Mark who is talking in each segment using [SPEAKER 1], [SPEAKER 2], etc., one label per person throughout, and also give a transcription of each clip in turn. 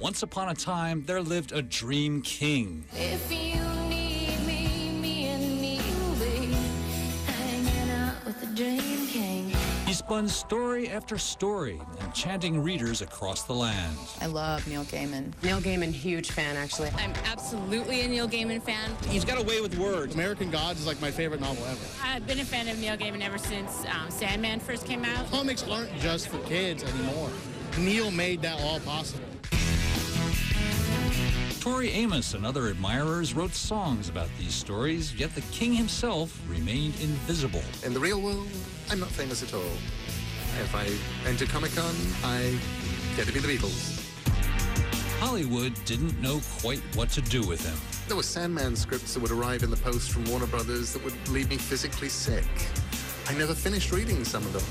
[SPEAKER 1] once upon a time, there lived a dream king.
[SPEAKER 2] If you need me, me and Neil be hanging out with the dream king.
[SPEAKER 1] He spun story after story, enchanting readers across the land.
[SPEAKER 3] I love Neil Gaiman.
[SPEAKER 4] Neil Gaiman, huge fan, actually.
[SPEAKER 5] I'm absolutely a Neil Gaiman fan.
[SPEAKER 6] He's got a way with words. American Gods is like my favorite novel ever.
[SPEAKER 5] I've been a fan of Neil Gaiman ever since Sandman first came out.
[SPEAKER 6] Comics aren't just for kids anymore. Neil made that all possible.
[SPEAKER 1] Tori Amos and other admirers wrote songs about these stories, yet the king himself remained invisible.
[SPEAKER 7] In the real world, I'm not famous at all. If I enter Comic-Con, I get to be the Beatles.
[SPEAKER 1] Hollywood didn't know quite what to do with him.
[SPEAKER 7] There were Sandman scripts that would arrive in the post from Warner Brothers that would leave me physically sick. I never finished reading some of them.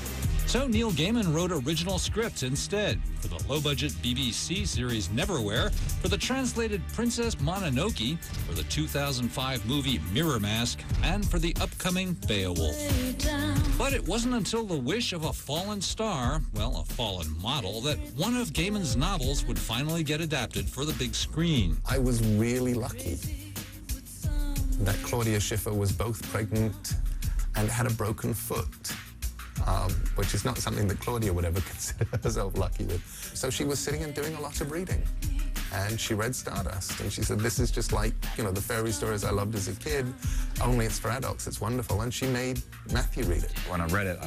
[SPEAKER 1] So Neil Gaiman wrote original scripts instead, for the low-budget BBC series Neverwhere, for the translated Princess Mononoke, for the 2005 movie Mirror Mask, and for the upcoming Beowulf. But it wasn't until the wish of a fallen star, well, a fallen model, that one of Gaiman's novels would finally get adapted for the big screen.
[SPEAKER 8] I was really lucky that Claudia Schiffer was both pregnant and had a broken foot. Which is not something that Claudia would ever consider herself lucky with. So she was sitting and doing a lot of reading. And she read Stardust, and she said, this is just like, you know, the fairy stories I loved as a kid, only it's for adults, it's wonderful. And she made Matthew read it.
[SPEAKER 9] When I read it,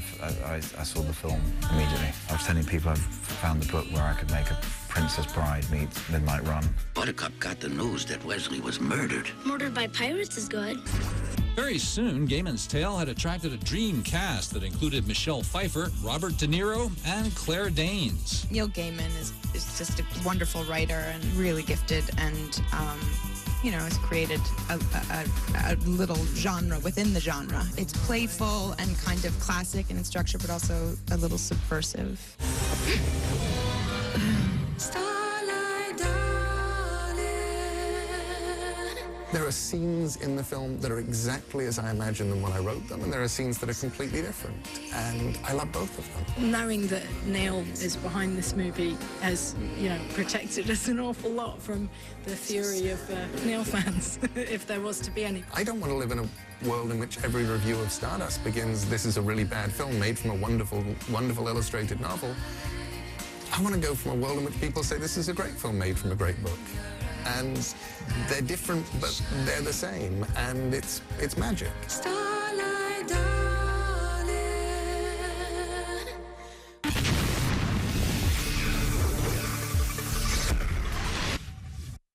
[SPEAKER 9] I saw the film immediately. I was telling people I've found the book where I could make a Princess Bride meets Midnight Run.
[SPEAKER 10] Buttercup got the news that Wesley was murdered.
[SPEAKER 2] Murdered by pirates is good.
[SPEAKER 1] Very soon, Gaiman's tale had attracted a dream cast that included Michelle Pfeiffer, Robert De Niro, and Claire Danes.
[SPEAKER 3] Neil Gaiman is just a wonderful writer and really gifted, and you know, has created a little genre within the genre. It's playful and kind of classic in its structure, but also a little subversive.
[SPEAKER 8] There are scenes in the film that are exactly as I imagined them when I wrote them, and there are scenes that are completely different, and I love both of them.
[SPEAKER 11] Knowing that Neil is behind this movie has, you know, protected us an awful lot from the fury of Neil fans, if there was to be any.
[SPEAKER 8] I don't want to live in a world in which every review of Stardust begins, this is a really bad film made from a wonderful, wonderful illustrated novel. I want to go from a world in which people say, this is a great film made from a great book. And they're different, but they're the same, and it's magic.